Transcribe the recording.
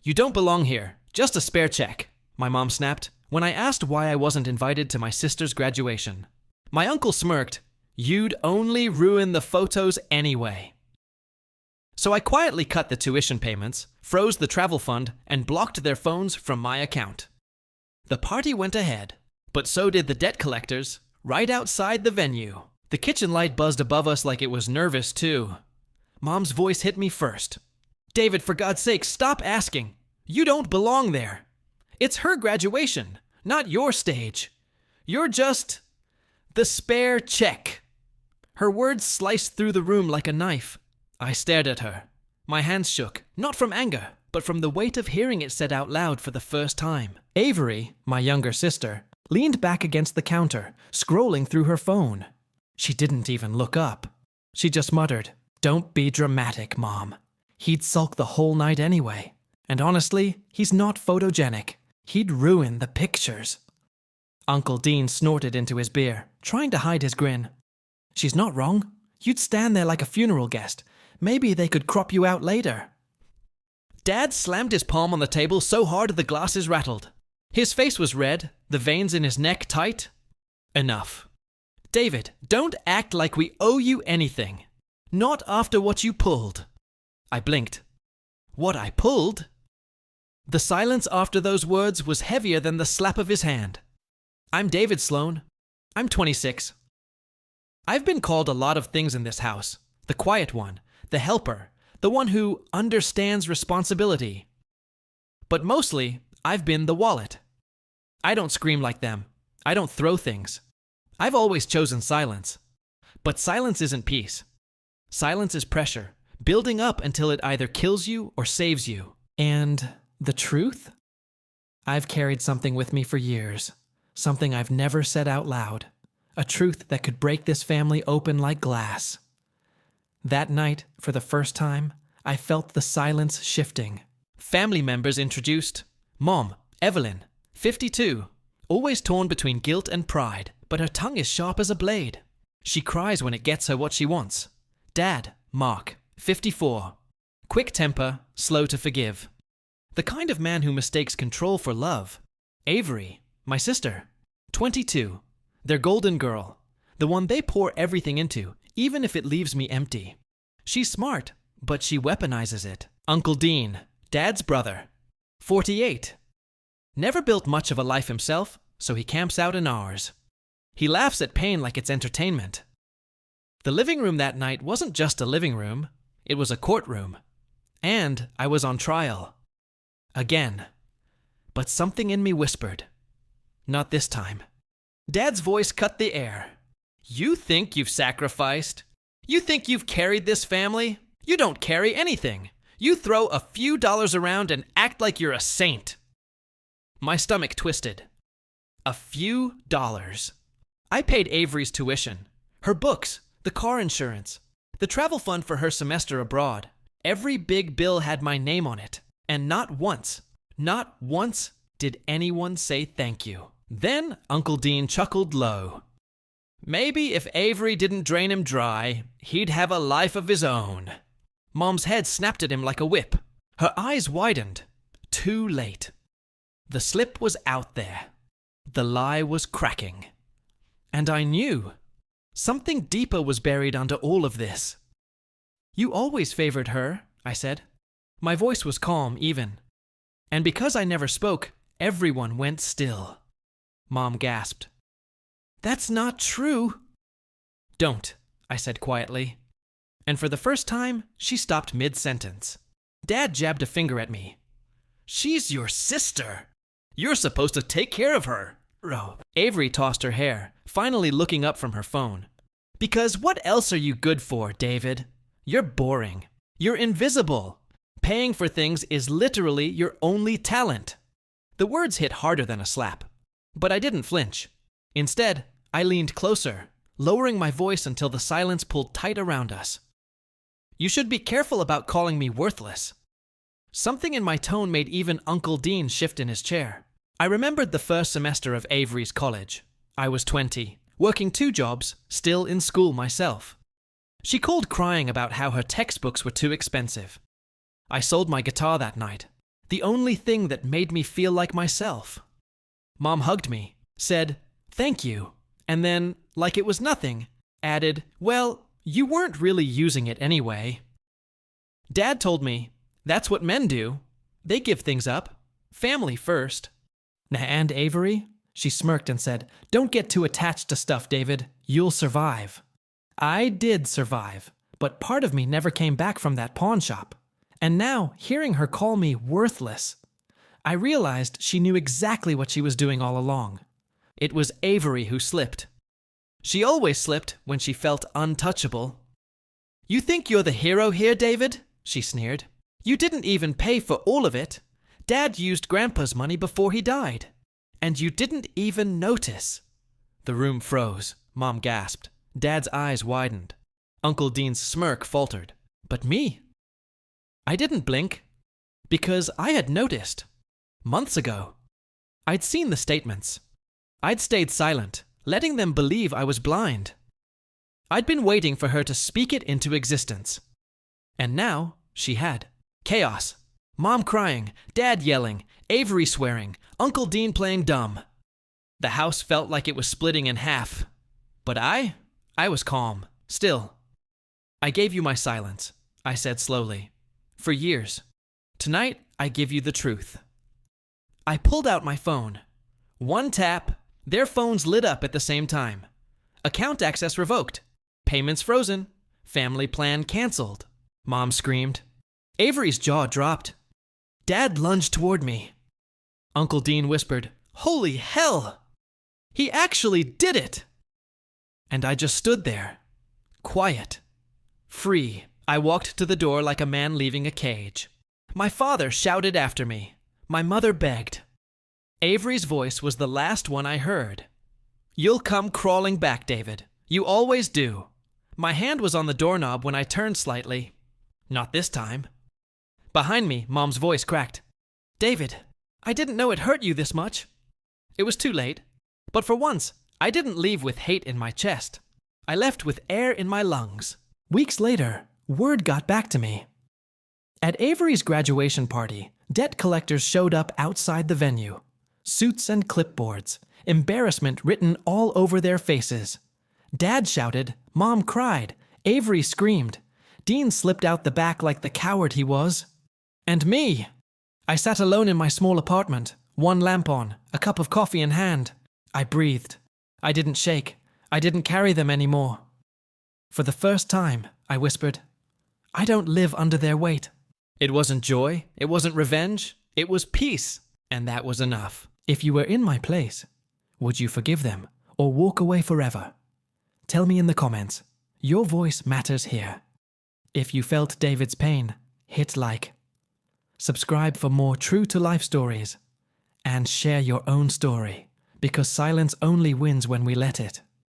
"You don't belong here. Just a spare check," my mom snapped when I asked why I wasn't invited to my sister's graduation. My uncle smirked, "You'd only ruin the photos anyway." So I quietly cut the tuition payments, froze the travel fund, and blocked their phones from my account. The party went ahead, but so did the debt collectors, right outside the venue. The kitchen light buzzed above us like it was nervous too. Mom's voice hit me first. "David, for God's sake, stop asking. You don't belong there. It's her graduation, not your stage. You're just the spare check." Her words sliced through the room like a knife. I stared at her. My hands shook, not from anger, but from the weight of hearing it said out loud for the first time. Avery, my younger sister, leaned back against the counter, scrolling through her phone. She didn't even look up. She just muttered, "Don't be dramatic, Mom. He'd sulk the whole night anyway. And honestly, he's not photogenic. He'd ruin the pictures." Uncle Dean snorted into his beer, trying to hide his grin. "She's not wrong. You'd stand there like a funeral guest. Maybe they could crop you out later." Dad slammed his palm on the table so hard the glasses rattled. His face was red, the veins in his neck tight. "Enough. David, don't act like we owe you anything. Not after what you pulled." I blinked. What I pulled? The silence after those words was heavier than the slap of his hand. "I'm David Sloan. I'm 26. I've been called a lot of things in this house. The quiet one, the helper, the one who understands responsibility. But mostly, I've been the wallet. I don't scream like them. I don't throw things. I've always chosen silence. But silence isn't peace. Silence is pressure, building up until it either kills you or saves you. And the truth? I've carried something with me for years, something I've never said out loud, a truth that could break this family open like glass. That night, for the first time, I felt the silence shifting. Family members introduced. Mom, Evelyn, 52, always torn between guilt and pride, but her tongue is sharp as a blade. She cries when it gets her what she wants. Dad, Mark, 54, quick temper, slow to forgive. The kind of man who mistakes control for love. Avery, my sister, 22, their golden girl, the one they pour everything into, even if it leaves me empty. She's smart, but she weaponizes it. Uncle Dean, Dad's brother, 48. Never built much of a life himself, so he camps out in ours. He laughs at pain like it's entertainment. The living room that night wasn't just a living room, it was a courtroom. And I was on trial. Again. But something in me whispered, "Not this time." Dad's voice cut the air. "You think you've sacrificed? You think you've carried this family? You don't carry anything. You throw a few dollars around and act like you're a saint." My stomach twisted. A few dollars. I paid Avery's tuition, her books, the car insurance, the travel fund for her semester abroad. Every big bill had my name on it, and not once did anyone say thank you. Then Uncle Dean chuckled low. Maybe if Avery didn't drain him dry, he'd have a life of his own. Mom's head snapped at him like a whip. Her eyes widened. Too late. The slip was out there. The lie was cracking. And I knew. Something deeper was buried under all of this. "You always favored her," I said. My voice was calm, even. And because I never spoke, everyone went still. Mom gasped. "That's not true." "Don't," I said quietly. And for the first time, she stopped mid-sentence. Dad jabbed a finger at me. "She's your sister. You're supposed to take care of her." Avery tossed her hair, finally looking up from her phone. "Because what else are you good for, David? You're boring. You're invisible. Paying for things is literally your only talent." The words hit harder than a slap. But I didn't flinch. Instead, I leaned closer, lowering my voice until the silence pulled tight around us. "You should be careful about calling me worthless." Something in my tone made even Uncle Dean shift in his chair. I remembered the first semester of Avery's college. I was 20, working 2 jobs, still in school myself. She called crying about how her textbooks were too expensive. I sold my guitar that night. The only thing that made me feel like myself. Mom hugged me, said, "Thank you," and then, like it was nothing, added, "Well, you weren't really using it anyway." Dad told me, "That's what men do. They give things up. Family first." And Avery? She smirked and said, "Don't get too attached to stuff, David. You'll survive." I did survive, but part of me never came back from that pawn shop. And now, hearing her call me worthless, I realized she knew exactly what she was doing all along. It was Avery who slipped. She always slipped when she felt untouchable. "You think you're the hero here, David?" she sneered. "You didn't even pay for all of it. Dad used Grandpa's money before he died. And you didn't even notice." The room froze. Mom gasped. Dad's eyes widened. Uncle Dean's smirk faltered. But me? I didn't blink. Because I had noticed. Months ago. I'd seen the statements. I'd stayed silent, letting them believe I was blind. I'd been waiting for her to speak it into existence. And now she had. Chaos. Mom crying, Dad yelling, Avery swearing, Uncle Dean playing dumb. The house felt like it was splitting in half. But I was calm, still. "I gave you my silence," I said slowly. "For years. Tonight, I give you the truth." I pulled out my phone. One tap, their phones lit up at the same time. Account access revoked. Payments frozen. Family plan canceled. Mom screamed. Avery's jaw dropped. Dad lunged toward me. Uncle Dean whispered, "Holy hell! He actually did it!" And I just stood there, quiet, free. I walked to the door like a man leaving a cage. My father shouted after me. My mother begged. Avery's voice was the last one I heard. "You'll come crawling back, David. You always do." My hand was on the doorknob when I turned slightly. Not this time. Behind me, Mom's voice cracked. "David, I didn't know it hurt you this much." It was too late. But for once, I didn't leave with hate in my chest. I left with air in my lungs. Weeks later, word got back to me. At Avery's graduation party, debt collectors showed up outside the venue. Suits and clipboards, embarrassment written all over their faces. Dad shouted, Mom cried, Avery screamed. Dean slipped out the back like the coward he was. And me! I sat alone in my small apartment, one lamp on, a cup of coffee in hand. I breathed. I didn't shake. I didn't carry them anymore. For the first time, I whispered, I don't live under their weight. It wasn't joy. It wasn't revenge. It was peace. And that was enough. If you were in my place, would you forgive them or walk away forever? Tell me in the comments. Your voice matters here. If you felt David's pain, hit like. Subscribe for more true-to-life stories. And share your own story, because silence only wins when we let it.